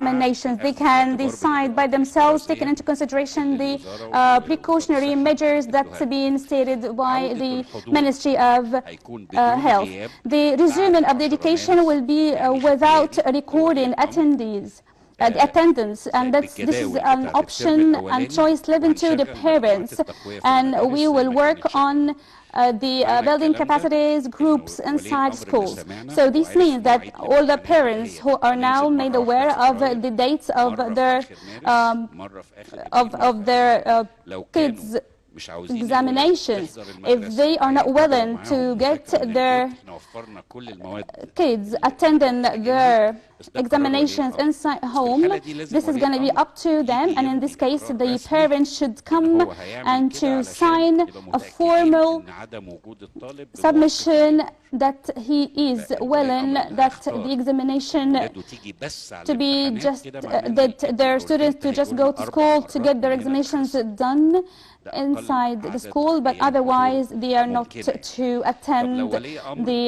examinations. They can decide by themselves, taking into consideration the precautionary measures that's been stated by the Ministry of Health. The resuming of the education will be without recording attendees. Attendance, and this is an option and choice given to the parents, and we will work on the building capacities groups inside schools. So this means that all the parents who are now made aware of the dates of their kids' examinations, if they are not willing to get their kids attending their examinations inside home, this is going to be up to them, and in this case the parents should come and to sign a formal submission that he is willing that the examination to be just that their students to just go to school to get their examinations done inside the school, but otherwise they are not to attend the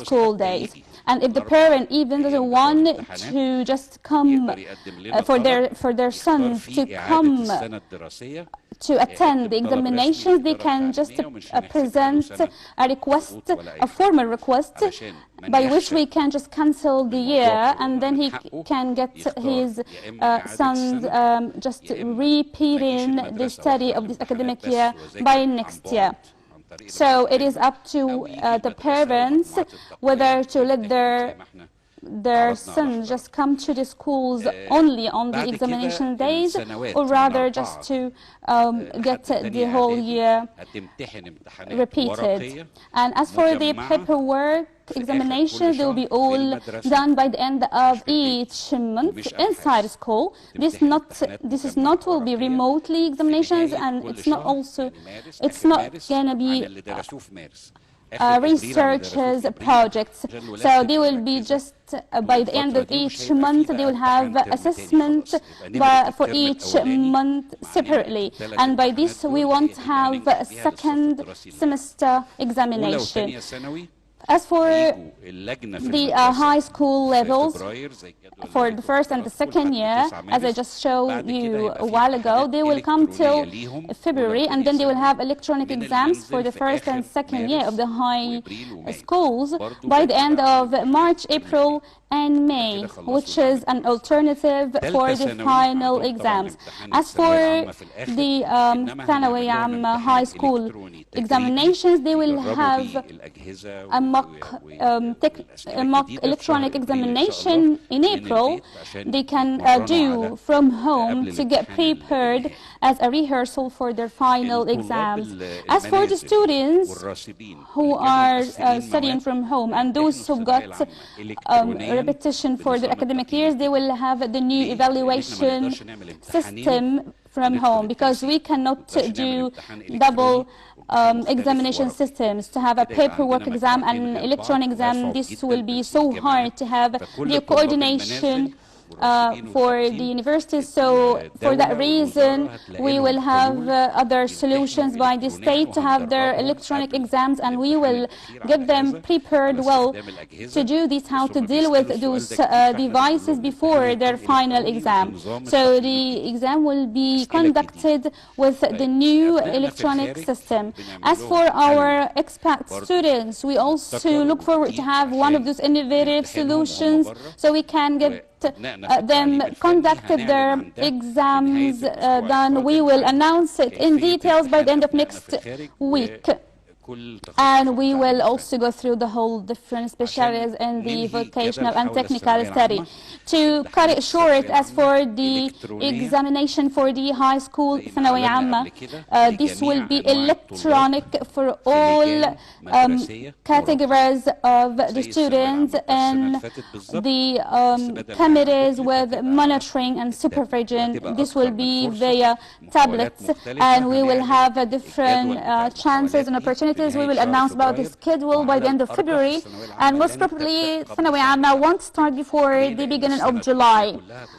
school days. And if the parent even doesn't want to just come for their sons to come to attend the examinations, they can just present a request, a formal request, by which we can just cancel the year, and then he can get his sons just repeating the study of this academic year by next year. So it is up to the parents whether to let their sons just come to the schools only on the examination days, or rather just to get the whole year repeated. And as for the paperwork examinations, they will be all done by the end of each month inside school. This is not will be remotely examinations, and it's not gonna be researchers projects. So they will be just by the end of each month they will have assessment for each month separately, and by this we won't have a second semester examination. As for the high school levels, for the first and the second year, as I just showed you a while ago, they will come till February, and then they will have electronic exams for the first and second year of the high schools by the end of March, April, and May, which is an alternative for the final exams. As for the ثانوي عام high school examinations, they will have a mock electronic examination in April. They can do from home to get prepared as a rehearsal for their final exams. As for the students who are studying from home and those who got repetition for their academic years, they will have the new evaluation system from home, because we cannot do double examination systems. To have a paperwork exam and electronic exam, this will be so hard to have the coordination for the universities. So for that reason we will have other solutions by the state to have their electronic exams, and we will get them prepared well to do this, how to deal with those devices before their final exam. So the exam will be conducted with the new electronic system. As for our expat students, we also look forward to have one of those innovative solutions so we can get them conducted their exams done. We will announce it in details by the end of next week. And we will also go through the whole different specialties in the vocational and technical study. To cut it short, as for the examination for the high school ثانوية عامة, this will be electronic for all categories of the students and the committees with monitoring and supervision. This will be via tablets, and we will have different chances and opportunities. We will announce about the schedule by the end of February, and most probably ثانوية عامة won't start before the beginning of July,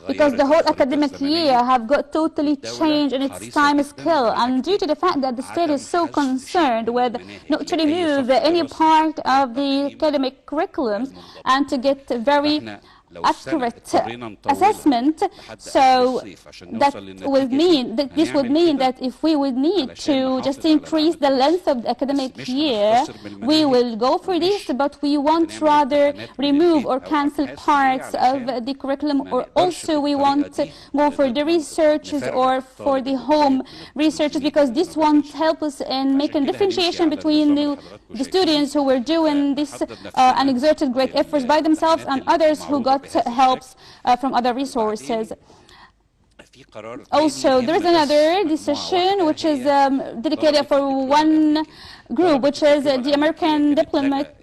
because the whole academic year have got totally changed in its time scale, and due to the fact that the state is so concerned with not to remove any part of the academic curriculums and to get very accurate assessment. So this would mean that if we would need to just increase the length of the academic year, we will go for this, but we won't rather remove or cancel parts of the curriculum, or also we won't go for the researches or for the home researches, because this won't help us in making differentiation between the students who were doing this and exerted great efforts by themselves and others who got helps from other resources. Also, there is another decision which is dedicated for one group, which is the American diplomat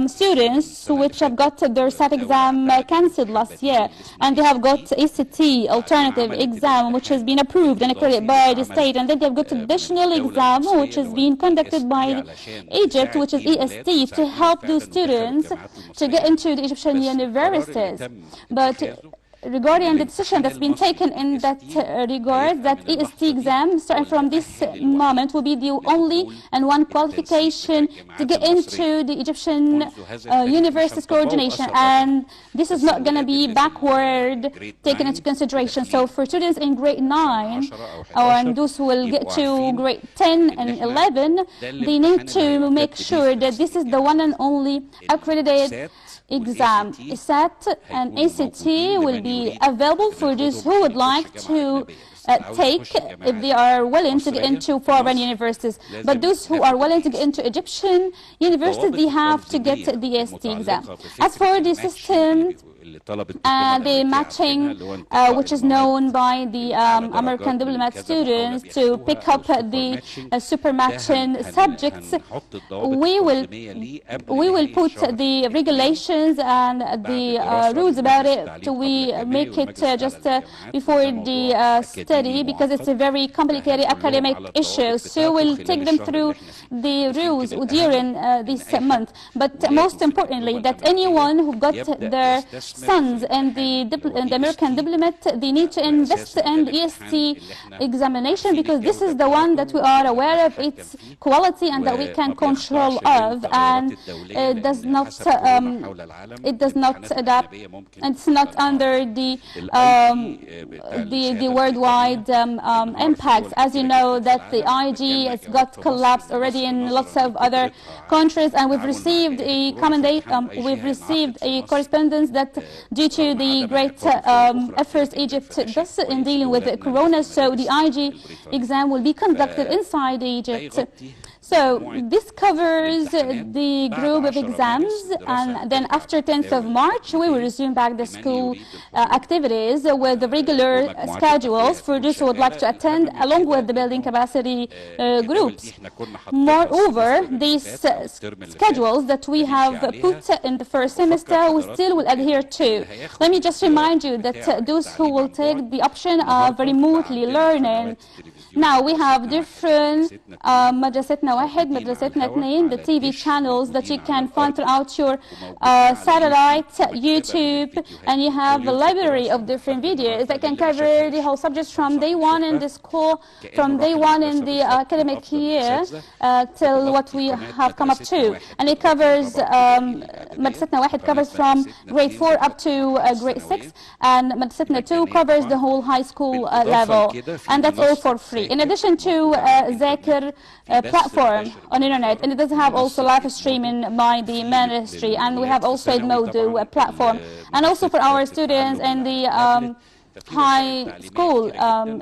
students, which have got their SAT exam cancelled last year, and they have got ACT alternative exam, which has been approved and accredited by the state, and then they've got additional exam, which has been conducted by Egypt, which is EST, to help those students to get into the Egyptian universities. But regarding the decision that's been taken in that regard, that EST exam, starting from this moment, will be the only and one qualification to get into the Egyptian universities coordination, and this is not going to be backward taken into consideration. So for students in grade 9, and those who will get to grade 10 and 11, they need to make sure that this is the one and only accredited exam. SAT and ACT will be available for those who would like to take, if they are willing to get into foreign universities. But those who are willing to get into Egyptian universities, they have to get the AST exam. As for the system, the matching, which is known by the American diplomat students to pick up the super matching subjects, we will put the regulations and the rules about it. We make it just before the study, because it's a very complicated academic issue. So we'll take them through the rules during this month. But most importantly, that anyone who got their sons and the American diplomat, they need to invest in the EST examination, because this is the one that we are aware of its quality and that we can control of, and it does not adapt, and it's not under the worldwide impacts. As you know, that the IG has got collapsed already in lots of other countries, and we've received a received a correspondence that due to the great efforts Egypt does in dealing with the corona, so the IG exam will be conducted inside Egypt. So this covers the group of exams, and then after 10th of March, we will resume back the school activities with the regular schedules for those who would like to attend, along with the building capacity groups. Moreover, these schedules that we have put in the first semester, we still will adhere to. Let me just remind you that those who will take the option of remotely learning, now we have different مدرستنا واحد, مدرستنا اثنين, the TV channels that you can find throughout your satellite, YouTube, and you have a library of different videos that can cover the whole subjects from day one in the school, from day one in the academic year till what we have come up to. And it covers, مدرستنا واحد covers from grade 4 up to grade 6, and مدرستنا 2 covers the whole high school level, and that's all for free. In addition to Zakir platform on internet, and it does have also live streaming by the ministry, and we have also Edmodo platform, and also for our students in the high school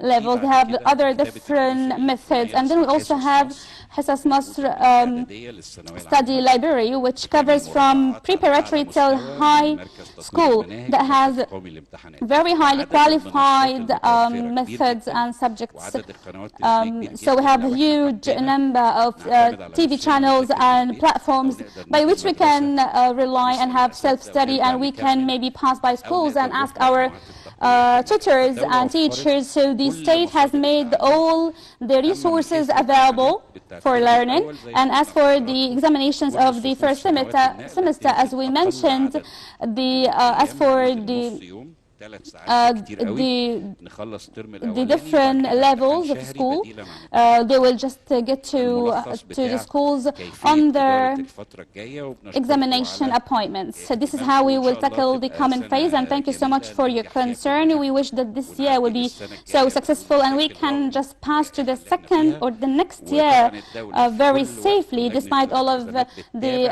levels, they have other different methods, and then we also have Hassas Masr study library, which covers from preparatory till high school, that has very highly qualified methods and subjects. So we have a huge number of TV channels and platforms by which we can rely and have self-study, and we can maybe pass by schools and ask our tutors and teachers. So the state has made all the resources available for learning. And as for the examinations of the first semester, as we mentioned, as for the the different levels of school. They will just get to the schools on their examination appointments. So this is how we will tackle the common phase, and thank you so much for your concern. We wish that this year will be so successful and we can just pass to the second or the next year very safely, despite all of the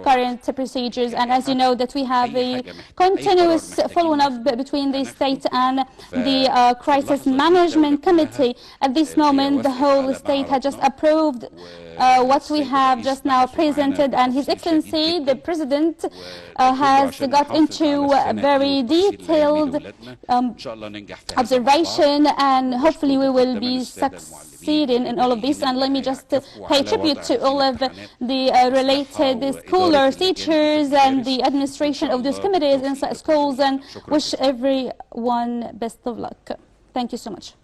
current procedures. And as you know, that we have a continuous following up between the state and the Crisis Management Committee. At this moment, the whole state has just approved what we have just now presented, and His Excellency, the President, has got into a very detailed observation, and hopefully we will be succeeding in all of this. And let me just pay tribute to all of the related scholars, teachers, and the administration of those committees inside schools, and wish everyone best of luck. Thank you so much.